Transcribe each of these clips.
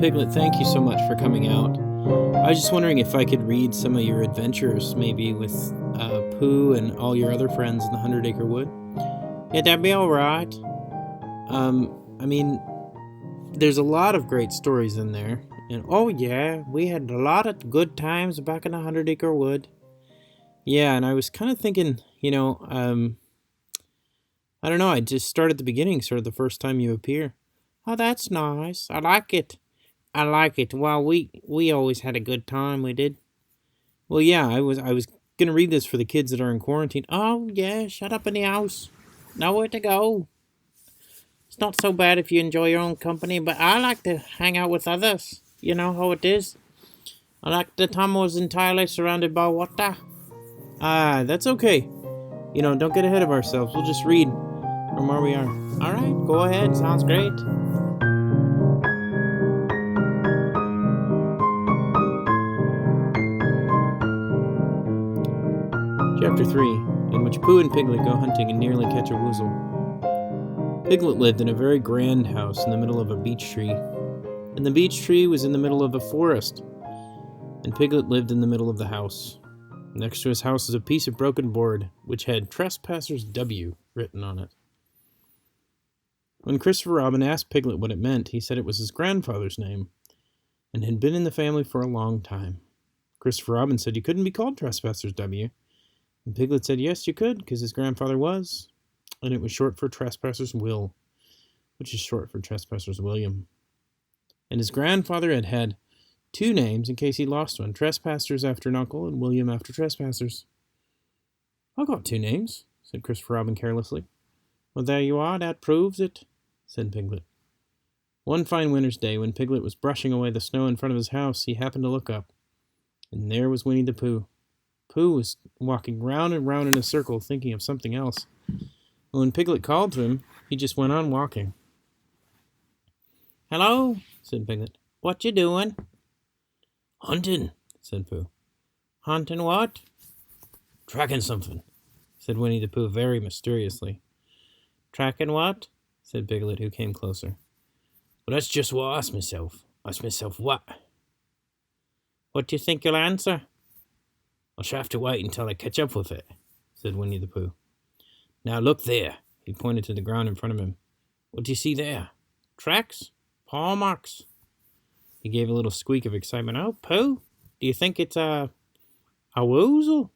Piglet, thank you so much for coming out. I was just wondering if I could read some of your adventures, maybe with Pooh and all your other friends in the 100-Acre Wood. Yeah, that'd be alright. There's a lot of great stories in there. And oh yeah, we had a lot of good times back in the 100-Acre Wood. Yeah, and I was kind of thinking, I don't know, I just start at the beginning, sort of the first time you appear. Oh, that's nice. I like it. Well, we always had a good time, we did. Well, yeah, I was going to read this for the kids that are in quarantine. Oh, yeah, shut up in the house. Nowhere to go. It's not so bad if you enjoy your own company, but I like to hang out with others. You know how it is. I like the time I was entirely surrounded by water. That's okay. Don't get ahead of ourselves. We'll just read from where we are. All right, go ahead. Sounds great. Chapter 3, in which Pooh and Piglet go hunting and nearly catch a woozle. Piglet lived in a very grand house in the middle of a beech tree, and the beech tree was in the middle of a forest, and Piglet lived in the middle of the house. Next to his house was a piece of broken board, which had Trespassers W written on it. When Christopher Robin asked Piglet what it meant, he said it was his grandfather's name, and had been in the family for a long time. Christopher Robin said you couldn't be called Trespassers W, and Piglet said yes, you could, because his grandfather was, and it was short for Trespassers Will, which is short for Trespassers William. And his grandfather had had two names in case he lost one, Trespassers after an uncle and William after Trespassers. I got two names, said Christopher Robin carelessly. Well, there you are, that proves it, said Piglet. One fine winter's day, when Piglet was brushing away the snow in front of his house, he happened to look up, and there was Winnie-the-Pooh. Pooh was walking round and round in a circle, thinking of something else. And when Piglet called to him, he just went on walking. Hello, said Piglet. What you doing? Hunting, said Pooh. Hunting what? Tracking something, said Winnie-the-Pooh very mysteriously. Tracking what? Said Piglet, who came closer. Well, that's just what I asked myself. What? What do you think you'll answer? I shall have to wait until I catch up with it, said Winnie-the-Pooh. Now look there. He pointed to the ground in front of him. What do you see there? Tracks? Paw marks? He gave a little squeak of excitement. Oh, Pooh, do you think it's a woozle?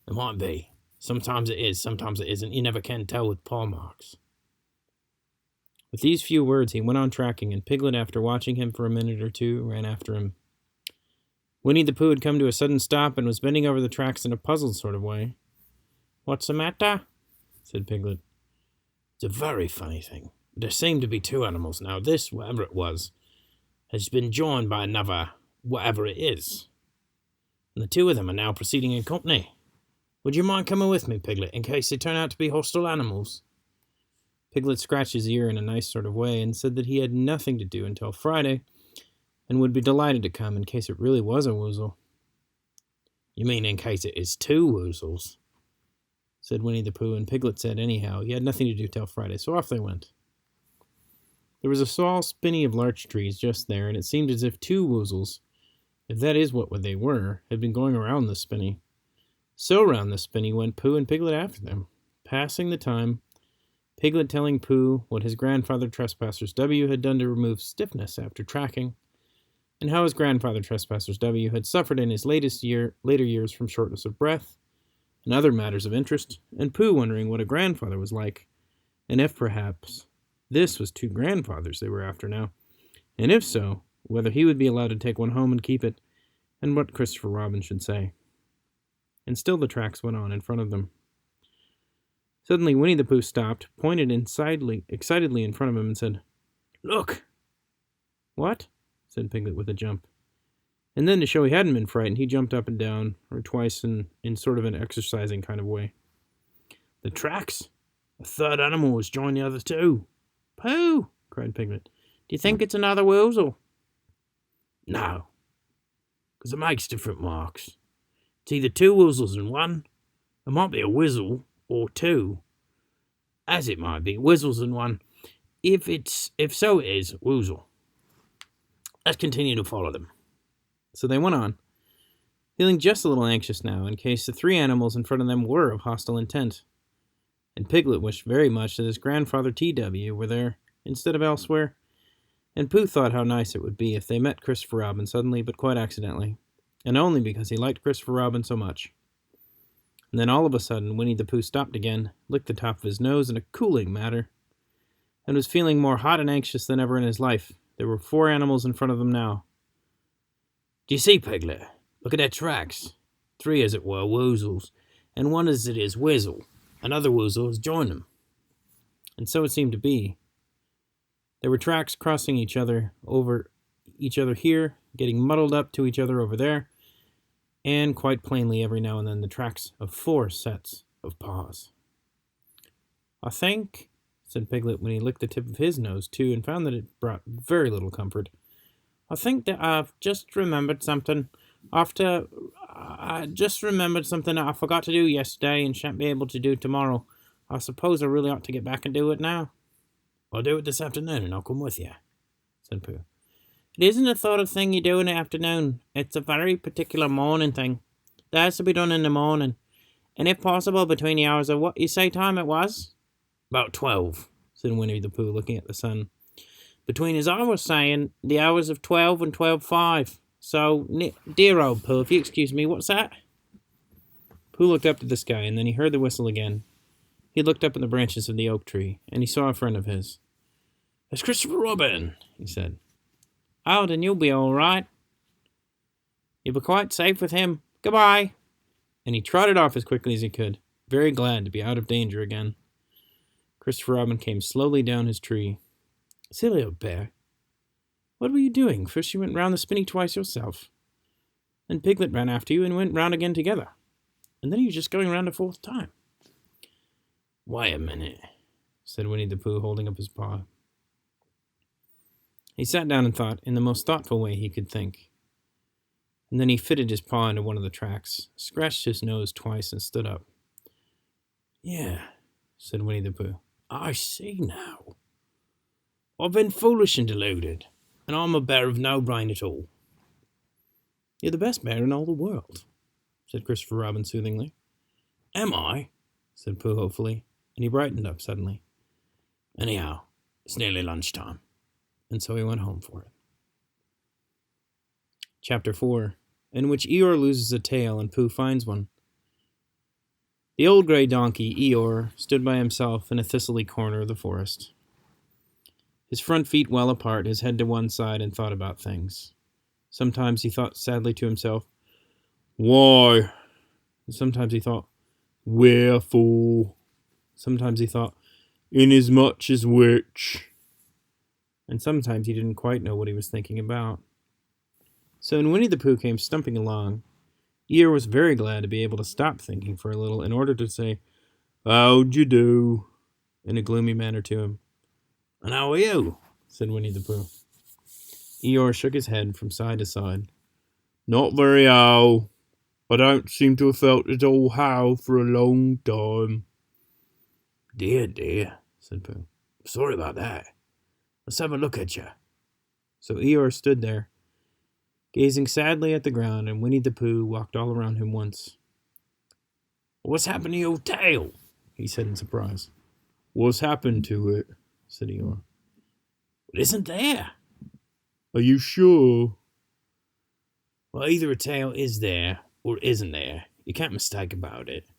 It might be. Sometimes it is, sometimes it isn't. You never can tell with paw marks. With these few words, he went on tracking, and Piglet, after watching him for a minute or two, ran after him. Winnie-the-Pooh had come to a sudden stop and was bending over the tracks in a puzzled sort of way. What's the matter? Said Piglet. It's a very funny thing. There seem to be two animals now. This, whatever it was, has been joined by another, whatever it is. And the two of them are now proceeding in company. Would you mind coming with me, Piglet, in case they turn out to be hostile animals? Piglet scratched his ear in a nice sort of way and said that he had nothing to do until Friday, and would be delighted to come in case it really was a woozle. You mean in case it is two woozles? Said Winnie-the-Pooh, and Piglet said anyhow he had nothing to do till Friday, so off they went. There was a small spinney of larch trees just there, and it seemed as if two woozles, if that is what they were, had been going around the spinney. So round the spinney went Pooh and Piglet after them, passing the time, Piglet telling Pooh what his grandfather Trespassers W had done to remove stiffness after tracking, and how his grandfather Trespassers W had suffered in his later years from shortness of breath, and other matters of interest, and Pooh wondering what a grandfather was like, and if perhaps this was two grandfathers they were after now, and if so, whether he would be allowed to take one home and keep it, and what Christopher Robin should say. And still the tracks went on in front of them. Suddenly Winnie-the-Pooh stopped, pointed excitedly in front of him, and said, Look! What? Said Piglet with a jump. And then, to show he hadn't been frightened, he jumped up and down, or twice in sort of an exercising kind of way. The tracks? A third animal has joined the other two. Pooh! Cried Piglet. Do you think it's another woozle? No, because it makes different marks. It's either two woozles in one. It might be a whizzle, or two. As it might be, whizzles in one. If so, it is woozle. Let's continue to follow them. So they went on, feeling just a little anxious now in case the three animals in front of them were of hostile intent. And Piglet wished very much that his grandfather T.W. were there instead of elsewhere, and Pooh thought how nice it would be if they met Christopher Robin suddenly but quite accidentally, and only because he liked Christopher Robin so much. And then all of a sudden Winnie-the-Pooh stopped again, licked the top of his nose in a cooling manner, and was feeling more hot and anxious than ever in his life. There were 4 animals in front of them now. "Do you see, Piglet? Look at their tracks. 3, as it were, woozles, and 1 as it is Whizzle. Another woozle has joined them." And so it seemed to be. There were tracks crossing each other over each other here, getting muddled up to each other over there, and quite plainly every now and then the tracks of 4 sets of paws. "I think," said Piglet when he licked the tip of his nose too and found that it brought very little comfort, "I think that I've just remembered something. I just remembered something that I forgot to do yesterday and shan't be able to do tomorrow. I suppose I really ought to get back and do it now." "I'll do it this afternoon and I'll come with you," said Pooh. "It isn't a sort of thing you do in the afternoon. It's a very particular morning thing. That has to be done in the morning. And if possible between the hours of what you say time it was?" "About 12, said Winnie-the-Pooh, looking at the sun. "Between, as I was saying, the hours of 12 and 12:05. So, dear old Pooh, if you excuse me, what's that?" Pooh looked up to the sky, and then he heard the whistle again. He looked up at the branches of the oak tree, and he saw a friend of his. "It's Christopher Robin," he said. "Oh, then you'll be all right. You'll be quite safe with him. Goodbye." And he trotted off as quickly as he could, very glad to be out of danger again. Christopher Robin came slowly down his tree. "Silly old bear, what were you doing? First you went round the spinney twice yourself. Then Piglet ran after you and went round again together. And then you were just going round a 4th time." "Wait a minute," said Winnie-the-Pooh, holding up his paw. He sat down and thought in the most thoughtful way he could think. And then he fitted his paw into one of the tracks, scratched his nose twice, and stood up. "Yeah," said Winnie-the-Pooh. "I see now. I've been foolish and deluded, and I'm a bear of no brain at all." "You're the best bear in all the world," said Christopher Robin soothingly. "Am I?" said Pooh hopefully, and he brightened up suddenly. "Anyhow, it's nearly lunchtime." And so he went home for it. Chapter 4, in which Eeyore loses a tail and Pooh finds one. The old grey donkey, Eeyore, stood by himself in a thistly corner of the forest. His front feet well apart, his head to one side, and thought about things. Sometimes he thought sadly to himself, "Why?" And sometimes he thought, "Wherefore?" Sometimes he thought, "Inasmuch as which?" And sometimes he didn't quite know what he was thinking about. So when Winnie-the-Pooh came stumping along, Eeyore was very glad to be able to stop thinking for a little in order to say, "How'd you do?" in a gloomy manner to him. "And how are you?" said Winnie-the-Pooh. Eeyore shook his head from side to side. "Not very how. I don't seem to have felt at all how for a long time." "Dear, dear," said Pooh. "Sorry about that. Let's have a look at you." So Eeyore stood there, gazing sadly at the ground, and Winnie-the-Pooh walked all around him once. "What's happened to your tail?" he said in surprise. "What's happened to it?" said Eeyore. "It isn't there." "Are you sure?" "Well, either a tail is there or isn't there. You can't mistake about it.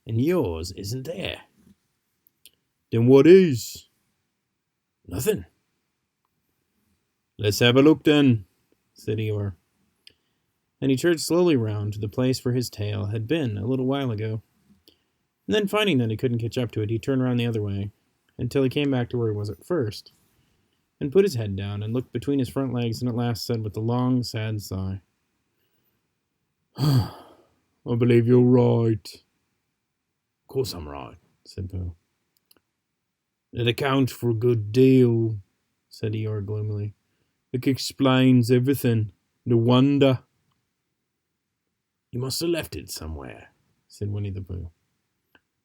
And yours isn't there." "Then what is?" "Nothing." "Let's have a look then," said Eeyore. And he turned slowly round to the place where his tail had been a little while ago. And then finding that he couldn't catch up to it, he turned round the other way, until he came back to where he was at first, and put his head down and looked between his front legs, and at last said with a long, sad sigh, "I believe you're right." "Of course I'm right," said Pooh. "It accounts for a good deal," said Eeyore gloomily. "It explains everything. No wonder." "You must have left it somewhere," said Winnie-the-Pooh.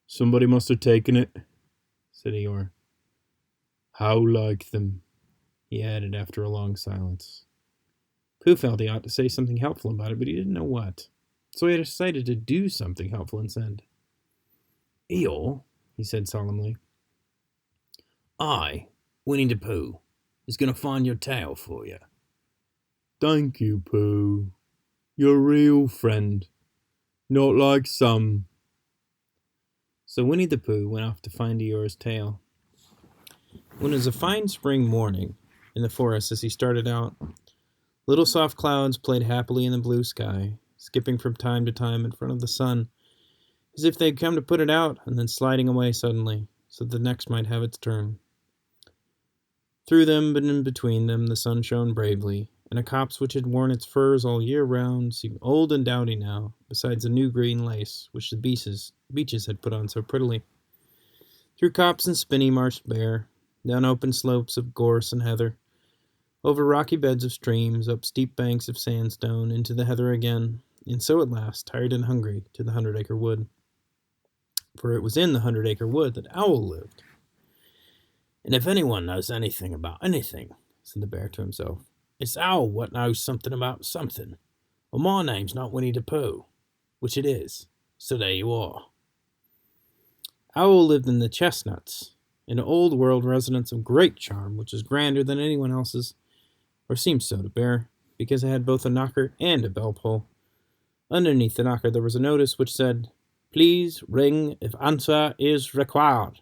"Somebody must have taken it," said Eeyore. "How like them," he added after a long silence. Pooh felt he ought to say something helpful about it, but he didn't know what. So he decided to do something helpful instead. Eeyore, he said solemnly, I, Winnie-the-Pooh, is going to find your tail for you. Thank you, Pooh. You're a real friend, not like some. So Winnie-the-Pooh went off to find Eeyore's tail. When it was a fine spring morning in the forest as he started out, little soft clouds played happily in the blue sky, skipping from time to time in front of the sun, as if they'd come to put it out and then sliding away suddenly, so that the next might have its turn. Through them and in between them the sun shone bravely, and a copse which had worn its furs all year round seemed old and dowdy now, besides the new green lace which the beeches had put on so prettily. Through copse and spinney marched Bear, down open slopes of gorse and heather, over rocky beds of streams, up steep banks of sandstone, into the heather again, and so at last, tired and hungry, to the 100-acre wood. For it was in the 100-acre wood that Owl lived. And if anyone knows anything about anything, said the Bear to himself, it's Owl what knows something about something. Well, my name's not Winnie-the-Pooh, which it is, so there you are. Owl lived in the chestnuts, an old-world residence of great charm, which is grander than anyone else's, or seemed so to Bear, because it had both a knocker and a bell-pull. Underneath the knocker there was a notice which said, Please ring if answer is required.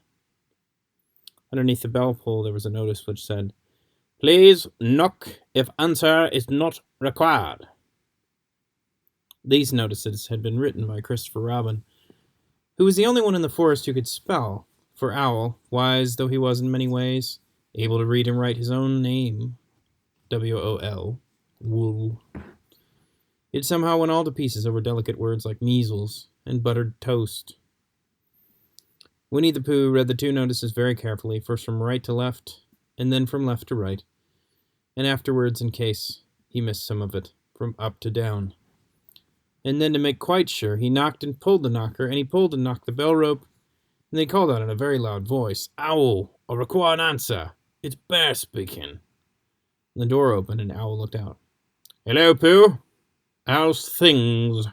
Underneath the bell-pull there was a notice which said, Please knock if answer is not required. These notices had been written by Christopher Robin, who was the only one in the forest who could spell, for Owl, wise though he was in many ways, able to read and write his own name, W-O-L, wool. It somehow went all to pieces over delicate words like measles and buttered toast. Winnie-the-Pooh read the two notices very carefully, first from right to left, and then from left to right, and afterwards, in case he missed some of it, from up to down. And then, to make quite sure, he knocked and pulled the knocker, and he pulled and knocked the bell rope, and they called out in a very loud voice, Owl, I require an answer. It's Bear speaking. And the door opened, and Owl looked out. Hello, Pooh. How's things?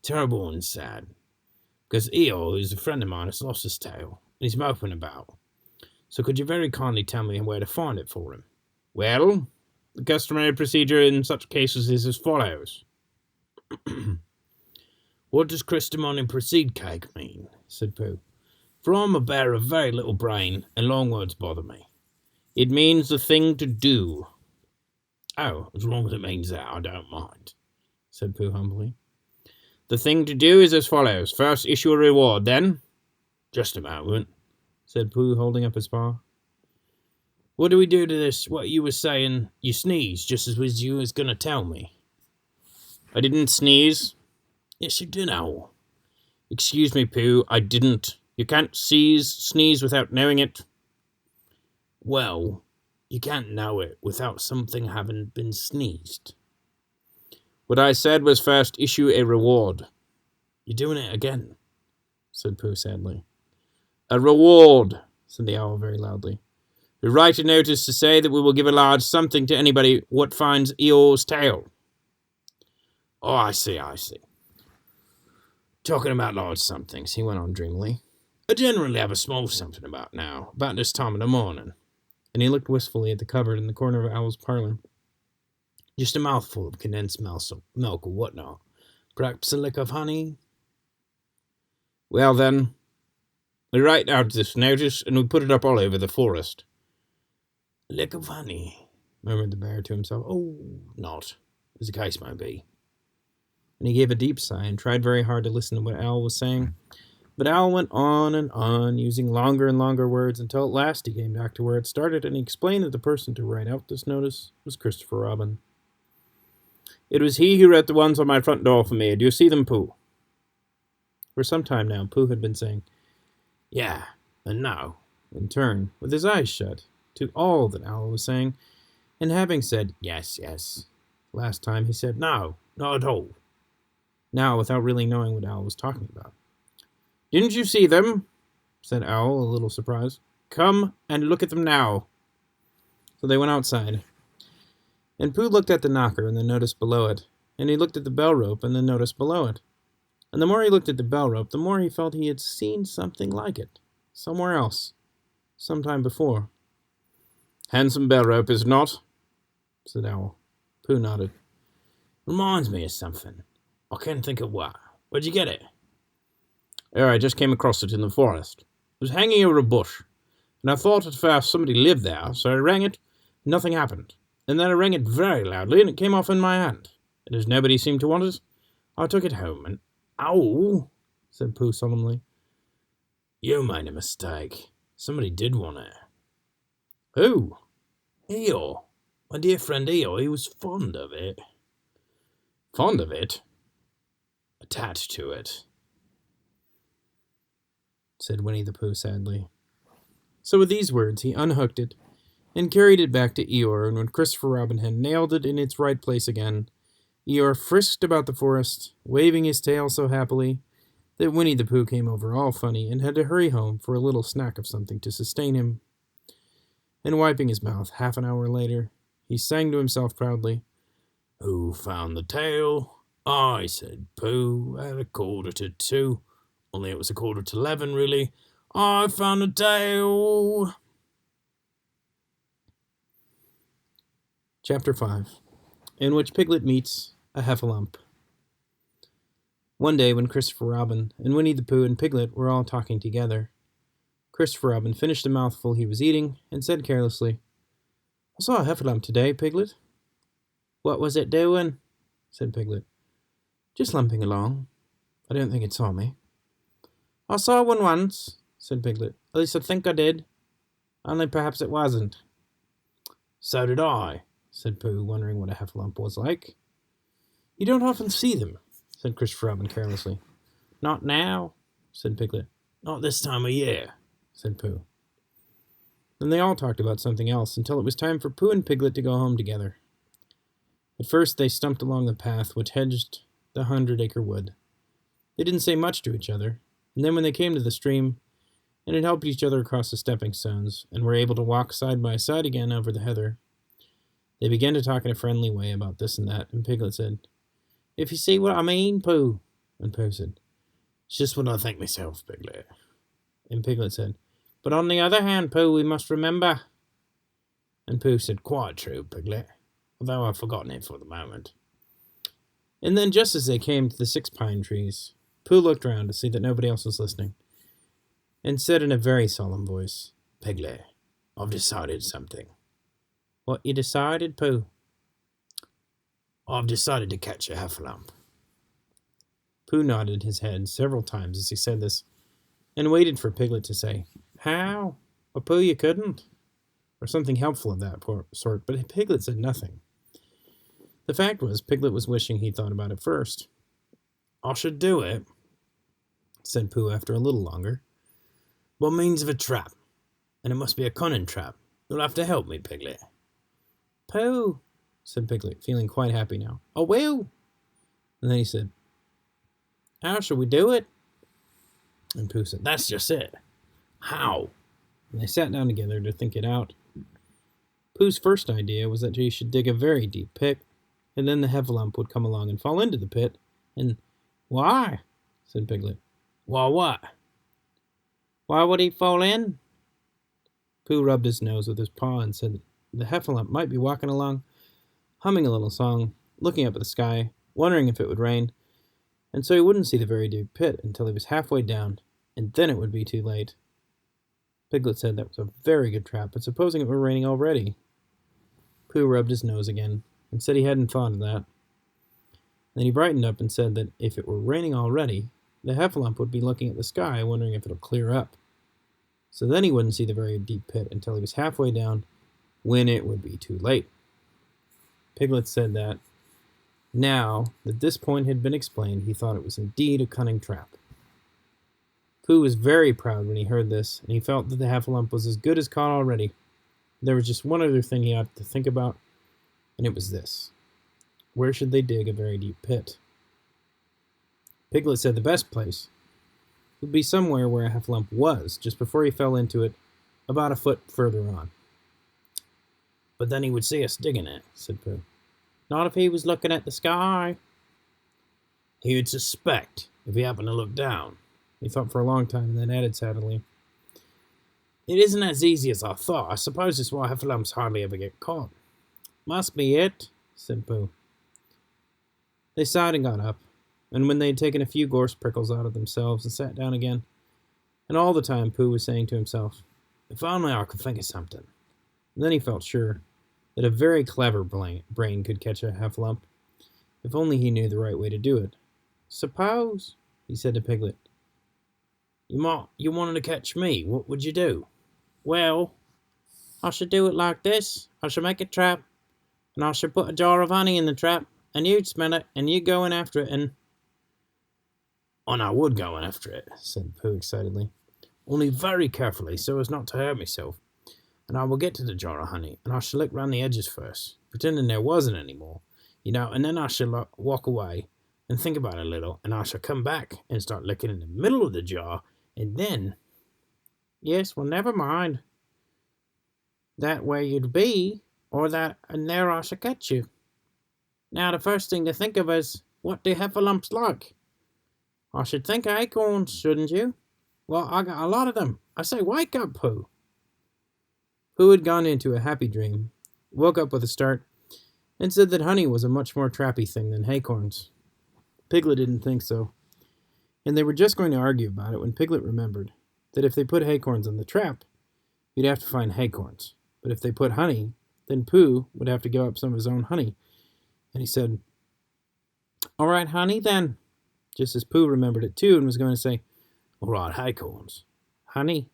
Terrible and sad. Because Eeyore, who's a friend of mine, has lost his tail, and he's moping about. So could you very kindly tell me where to find it for him? Well, the customary procedure in such cases is as follows. What does Christamon proceed cake mean? Said Pooh. For I'm a bear of very little brain, and long words bother me. It means the thing to do. Oh, as long as it means that, I don't mind, said Pooh humbly. The thing to do is as follows. First, issue a reward, then... Just a moment, said Pooh, holding up his paw. What do we do to this? What you was saying, you sneezed, just as you was going to tell me. I didn't sneeze. Yes, you did, Owl. Excuse me, Pooh, I didn't. You can't sneeze without knowing it. Well, you can't know it without something having been sneezed. What I said was first issue a reward. You're doing it again, said Pooh sadly. A reward, said the Owl very loudly. We write a notice to say that we will give a large something to anybody what finds Eeyore's tail. Oh, I see. Talking about large somethings, he went on dreamily. I generally have a small something about this time of the morning. And he looked wistfully at the cupboard in the corner of Owl's parlor. Just a mouthful of condensed milk or whatnot. Perhaps a lick of honey. Well then, we write out this notice and we put it up all over the forest. A lick of honey, murmured the bear to himself. Oh, not, as the case may be. And he gave a deep sigh and tried very hard to listen to what Owl was saying. But Owl went on and on, using longer and longer words, until at last he came back to where it started, and he explained that the person to write out this notice was Christopher Robin. It was he who wrote the ones on my front door for me. Do you see them, Pooh? For some time now, Pooh had been saying, yeah, and no, in turn, with his eyes shut, to all that Owl was saying, and having said, yes, last time he said, no, not at all. Now, without really knowing what Owl was talking about. Didn't you see them? Said Owl, a little surprised. Come and look at them now. So they went outside. And Pooh looked at the knocker and then noticed below it, and he looked at the bell rope and then noticed below it. And the more he looked at the bell rope, the more he felt he had seen something like it, somewhere else, sometime before. "Handsome bell rope, is it not?" said Owl. Pooh nodded. "Reminds me of something. I can't think of what. Where'd you get it?" "Oh, I just came across it in the forest. It was hanging over a bush, and I thought at first somebody lived there, so I rang it, and nothing happened. And then I rang it very loudly, and it came off in my hand. And as nobody seemed to want it, I took it home, and—" "Ow!" said Pooh solemnly. "You made a mistake. Somebody did want it." "Who?" "Eeyore. My dear friend Eeyore. He was fond of it." "Fond of it?" "Attached to it," said Winnie-the-Pooh sadly. So with these words he unhooked it and carried it back to Eeyore, and when Christopher Robin had nailed it in its right place again, Eeyore frisked about the forest, waving his tail so happily that Winnie-the-Pooh came over all funny and had to hurry home for a little snack of something to sustain him. And wiping his mouth half an hour later, he sang to himself proudly, "Who found the tail? I," said Pooh, "at 1:45. Only it was 11:15, really. I found the tail." Chapter 5, in which Piglet meets a Heffalump. One day when Christopher Robin and Winnie-the-Pooh and Piglet were all talking together, Christopher Robin finished a mouthful he was eating and said carelessly, "I saw a Heffalump today, Piglet." "What was it doing?" said Piglet. "Just lumping along. I don't think it saw me." "I saw one once," said Piglet. "At least I think I did. Only perhaps it wasn't." "So did I," said Pooh, wondering what a Heffalump was like. "You don't often see them," said Christopher Robin carelessly. "Not now," said Piglet. "Not this time of year," said Pooh. Then they all talked about something else until it was time for Pooh and Piglet to go home together. At first they stumped along the path which hedged the 100-acre wood. They didn't say much to each other, and then when they came to the stream and had helped each other across the stepping stones and were able to walk side by side again over the heather, they began to talk in a friendly way about this and that, and Piglet said, "If you see what I mean, Pooh." And Pooh said, "It's just what I think myself, Piglet." And Piglet said, "But on the other hand, Pooh, we must remember." And Pooh said, "Quite true, Piglet, although I've forgotten it for the moment." And then just as they came to the 6 pine trees, Pooh looked round to see that nobody else was listening, and said in a very solemn voice, "Piglet, I've decided something." "What you decided, Pooh?" "I've decided to catch a Heffalump." Pooh nodded his head several times as he said this, and waited for Piglet to say, "How?" or "Pooh, you couldn't," or something helpful of that sort, but Piglet said nothing. The fact was, Piglet was wishing he'd thought about it first. "I should do it," said Pooh after a little longer, "by means of a trap, and it must be a cunning trap. You'll have to help me, Piglet." "Pooh," said Piglet, feeling quite happy now, "I will." And then he said, "How shall we do it?" And Pooh said, "That's just it. How?" And they sat down together to think it out. Pooh's first idea was that he should dig a very deep pit, and then the Heffalump would come along and fall into the pit, and— "Why?" said Piglet. "Why what?" "Why would he fall in?" Pooh rubbed his nose with his paw and said the Heffalump might be walking along, humming a little song, looking up at the sky, wondering if it would rain, and so he wouldn't see the very deep pit until he was halfway down, and then it would be too late. Piglet said that was a very good trap, but supposing it were raining already? Pooh rubbed his nose again, and said he hadn't thought of that. Then he brightened up and said that if it were raining already, the Heffalump would be looking at the sky, wondering if it'll clear up. So then he wouldn't see the very deep pit until he was halfway down, when it would be too late. Piglet said that, now that this point had been explained, he thought it was indeed a cunning trap. Pooh was very proud when he heard this, and he felt that the Heffalump was as good as caught already. There was just one other thing he ought to think about, and it was this. Where should they dig a very deep pit? Piglet said the best place would be somewhere where a Heffalump was, just before he fell into it, about a foot further on. But then he would see us digging it, said Pooh. Not if he was looking at the sky. He would suspect if he happened to look down. He thought for a long time and then added sadly, It isn't as easy as I thought. I suppose it's why Heffalumps hardly ever get caught. Must be it, said Pooh. They sighed and got up, and when they had taken a few gorse prickles out of themselves and sat down again, and all the time Pooh was saying to himself, If only I could think of something. And then he felt sure that a very clever brain could catch a Heffalump, if only he knew the right way to do it. Suppose, he said to Piglet, you wanted to catch me, what would you do? Well, I should do it like this. I should make a trap, and I should put a jar of honey in the trap, and you'd smell it, and you'd go in after it, and I would go in after it, said Pooh excitedly. Only very carefully, so as not to hurt myself. And I will get to the jar of honey, and I shall lick round the edges first, pretending there wasn't any more, and then I shall walk away and think about it a little, and I shall come back and start licking in the middle of the jar, and then... Yes, well, never mind. That way you'd be, and there I shall catch you. Now, the first thing to think of is, what do Heffalumps like? I should think acorns, shouldn't you? Well, I got a lot of them. I say, wake up, Pooh. Pooh had gone into a happy dream, woke up with a start, and said that honey was a much more trappy thing than acorns. Piglet didn't think so, and they were just going to argue about it when Piglet remembered that if they put acorns in the trap, you'd have to find acorns. But if they put honey, then Pooh would have to give up some of his own honey. And he said, All right, honey, then. Just as Pooh remembered it too and was going to say, All right, acorns. Honey,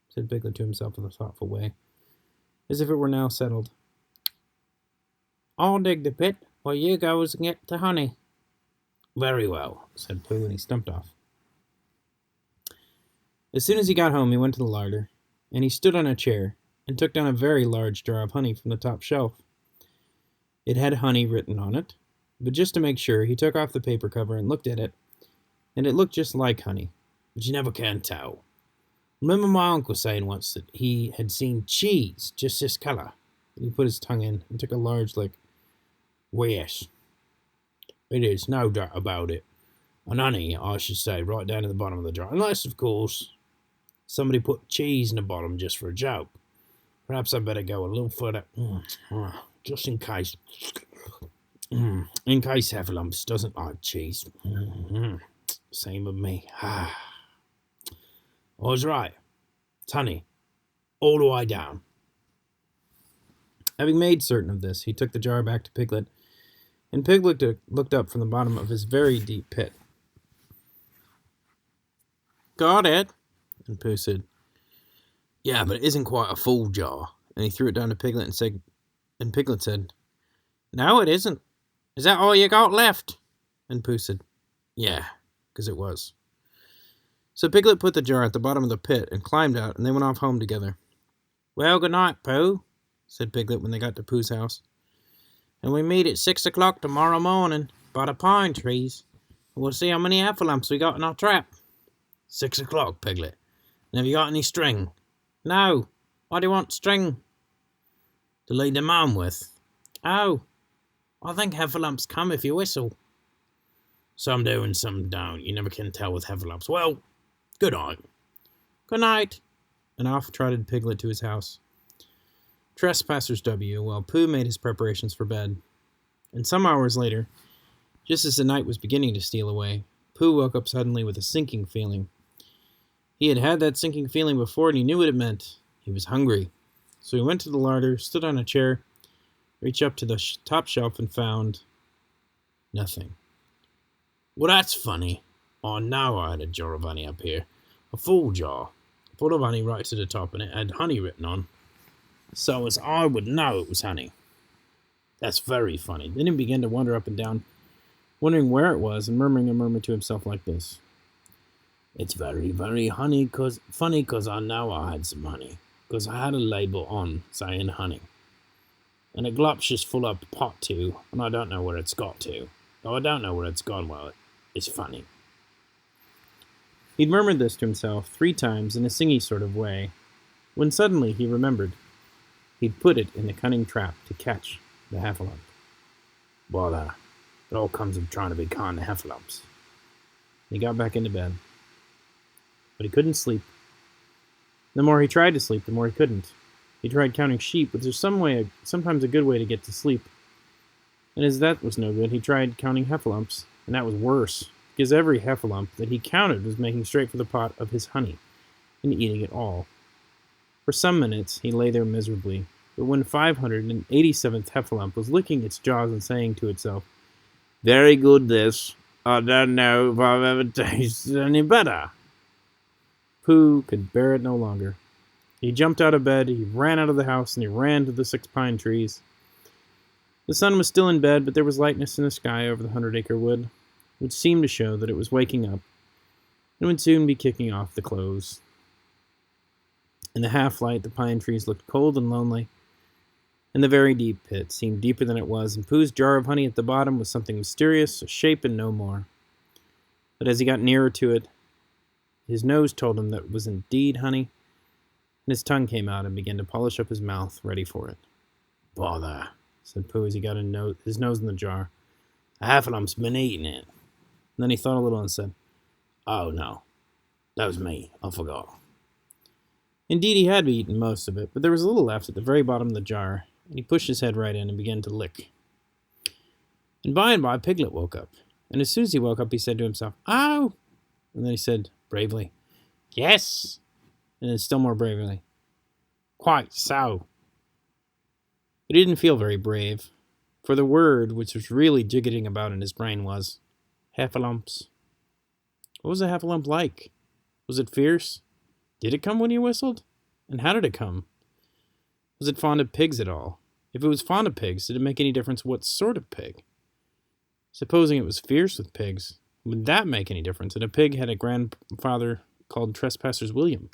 said Piglet to himself in a thoughtful way, as if it were now settled. I'll dig the pit while you goes and get the honey. Very well, said Pooh, and he stumped off. As soon as he got home, he went to the larder, and he stood on a chair and took down a very large jar of honey from the top shelf. It had honey written on it, but just to make sure, he took off the paper cover and looked at it, and it looked just like honey, but you never can tell. Remember my uncle saying once that he had seen cheese just this color, and he put his tongue in and took a large lick. Well, yes, it is, no doubt about it. And honey, I should say, right down to the bottom of the jar, unless, of course, somebody put cheese in the bottom just for a joke. Perhaps I'd better go a little further, just in case. In case Heffalumps doesn't like cheese. Same with me. I was right. It's honey. All the way down. Having made certain of this, he took the jar back to Piglet, and Piglet looked up from the bottom of his very deep pit. Got it? And Pooh said, Yeah, but it isn't quite a full jar. And he threw it down to Piglet and Piglet said, No, it isn't. Is that all you got left? And Pooh said, Yeah, because it was. So Piglet put the jar at the bottom of the pit and climbed out, and they went off home together. Well, good night, Pooh, said Piglet when they got to Pooh's house. And we meet at 6 o'clock tomorrow morning by the pine trees. And we'll see how many Heffalumps we got in our trap. 6 o'clock, Piglet. And have you got any string? No. Why do you want string? To lead them on with. Oh. I think Heffalumps come if you whistle. Some do and some don't. You never can tell with Heffalumps. Well, good night. Good night. And off trotted Piglet to his house. Trespassers W, while Pooh made his preparations for bed. And some hours later, just as the night was beginning to steal away, Pooh woke up suddenly with a sinking feeling. He had had that sinking feeling before, and he knew what it meant. He was hungry. So he went to the larder, stood on a chair, reached up to the top shelf, and found nothing. Well, that's funny. Oh, now I had a jar of honey up here. A full jar. Full of honey right to the top, and it had honey written on. So as I would know it was honey. That's very funny. Then he began to wander up and down, wondering where it was, and murmuring a murmur to himself like this. It's very, very funny, 'cause I know I had some honey. 'Cause I had a label on saying honey. And a glop's just full up the pot too, and I don't know where it's got to. Though I don't know where it's gone, well, it's funny. He'd murmured this to himself 3 times in a singy sort of way, when suddenly he remembered. he'd put it in the cunning trap to catch the Heffalump. Bother. It all comes of trying to be kind to Heffalumps. He got back into bed. But he couldn't sleep. The more he tried to sleep, the more he couldn't. He tried counting sheep, which is sometimes a good way to get to sleep. And as that was no good, he tried counting Heffalumps, and that was worse, because every Heffalump that he counted was making straight for the pot of his honey, and eating it all. For some minutes he lay there miserably, but when 587th Heffalump was licking its jaws and saying to itself, "Very good this. I don't know if I've ever tasted any better," Pooh could bear it no longer. He jumped out of bed, he ran out of the house, and he ran to the 6 pine trees. The sun was still in bed, but there was lightness in the sky over the 100-acre wood, which seemed to show that it was waking up and would soon be kicking off the close. In the half-light, the pine trees looked cold and lonely, and the very deep pit seemed deeper than it was, and Pooh's jar of honey at the bottom was something mysterious, a shape and no more. But as he got nearer to it, his nose told him that it was indeed honey, and his tongue came out and began to polish up his mouth, ready for it. "Bother," said Pooh as he got his nose in the jar. "A Heffalum's been eating it." And then he thought a little and said, "Oh, no, that was me. I forgot." Indeed, he had eaten most of it, but there was a little left at the very bottom of the jar, and he pushed his head right in and began to lick. And by, Piglet woke up, and as soon as he woke up, he said to himself, "Oh!" And then he said, bravely, "Yes!" And then still more bravely, "Quite so." But he didn't feel very brave, for the word which was really jiggetting about in his brain was, Heffalumps. What was a Heffalump like? Was it fierce? Did it come when you whistled? And how did it come? Was it fond of pigs at all? If it was fond of pigs, did it make any difference what sort of pig? Supposing it was fierce with pigs, would that make any difference? And a pig had a grandfather called Trespassers William.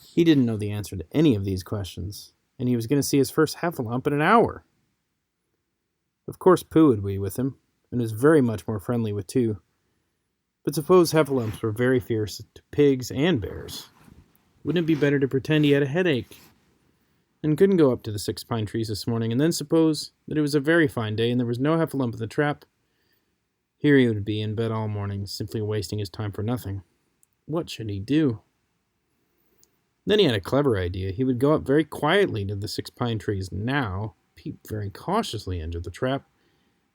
He didn't know the answer to any of these questions, and he was going to see his first Heffalump in an hour. Of course Pooh would be with him, and was very much more friendly with two. But suppose Heffalumps were very fierce to pigs and bears. Wouldn't it be better to pretend he had a headache and couldn't go up to the 6 pine trees this morning, and then suppose that it was a very fine day and there was no Heffalump in the trap? Here he would be in bed all morning, simply wasting his time for nothing. What should he do? Then he had a clever idea. He would go up very quietly to the 6 pine trees now, peep very cautiously into the trap,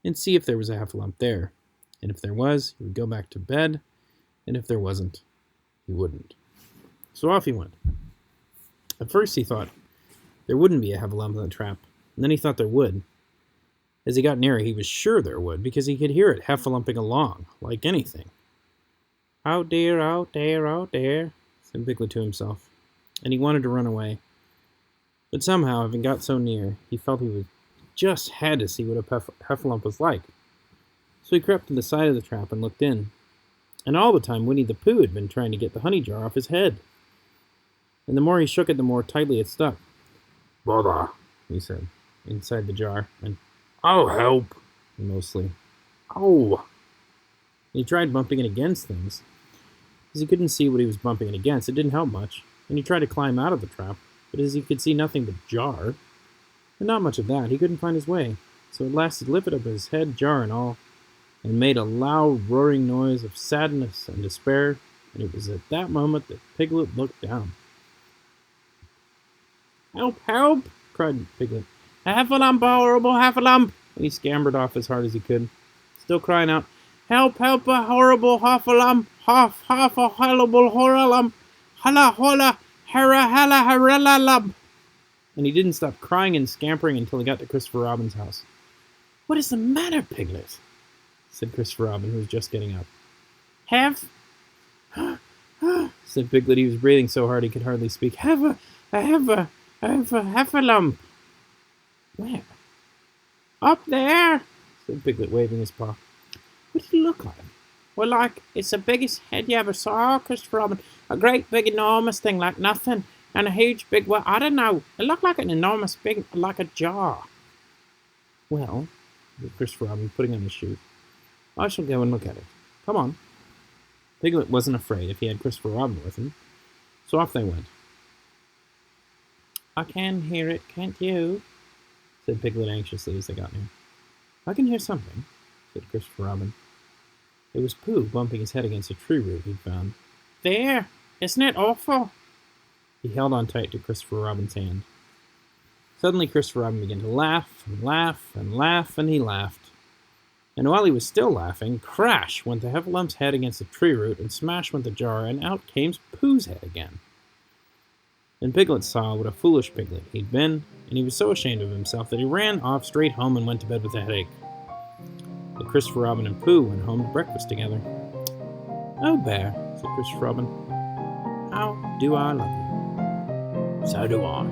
and see if there was a Heffalump there. And if there was, he would go back to bed, and if there wasn't, he wouldn't. So off he went. At first he thought there wouldn't be a Heffalump in the trap, and then he thought there would. As he got nearer, he was sure there would, because he could hear it Heffalumping along, like anything. "Oh dear, oh dear, oh dear," said Piglet to himself, and he wanted to run away. But somehow, having got so near, he felt he just had to see what a Heffalump was like. So he crept to the side of the trap and looked in. And all the time Winnie-the-Pooh had been trying to get the honey jar off his head. And the more he shook it, the more tightly it stuck. "Bother," he said, inside the jar, and "Oh, help," mostly. "Oh." He tried bumping it against things. As he couldn't see what he was bumping it against, it didn't help much, and he tried to climb out of the trap, but as he could see nothing but jar, and not much of that, he couldn't find his way. So at last he lifted up his head, jar and all, and made a loud roaring noise of sadness and despair, and it was at that moment that Piglet looked down. "Help, help!" cried Piglet. "A Heffalump, a horrible Heffalump!" And he scampered off as hard as he could, still crying out, "Help, help, a horrible Heffalump! Half, a horrible horalump! Holla, holla, hara, halla, harella lump!" And he didn't stop crying and scampering until he got to Christopher Robin's house. "What is the matter, Piglet?" said Christopher Robin, who was just getting up. Said Piglet. He was breathing so hard he could hardly speak. Have a Heffalump." "Where?" "Up there," said Piglet, waving his paw. "What did he look like?" "Well, like, it's the biggest head you ever saw, Christopher Robin. A great big enormous thing like nothing. And a huge big, well, I don't know. It looked like an enormous big, like a jar." "Well," said Christopher Robin, putting on his shoes, "I shall go and look at it. Come on." Piglet wasn't afraid if he had Christopher Robin with him, so off they went. I can hear it, can't you? Said Piglet anxiously as they got near. I can hear something, said Christopher Robin. It was Pooh bumping his head against a tree root he'd found. There! Isn't it awful? He held on tight to Christopher Robin's hand. Suddenly Christopher Robin began to laugh and laugh and laugh, and he laughed. And while he was still laughing, crash went the Heffalumps' head against the tree root, and smash went the jar, and out came Pooh's head again. Then Piglet saw what a foolish piglet he'd been, and he was so ashamed of himself that he ran off straight home and went to bed with a headache. But Christopher Robin and Pooh went home to breakfast together. Oh, Bear, said Christopher Robin, how do I love you? So do I,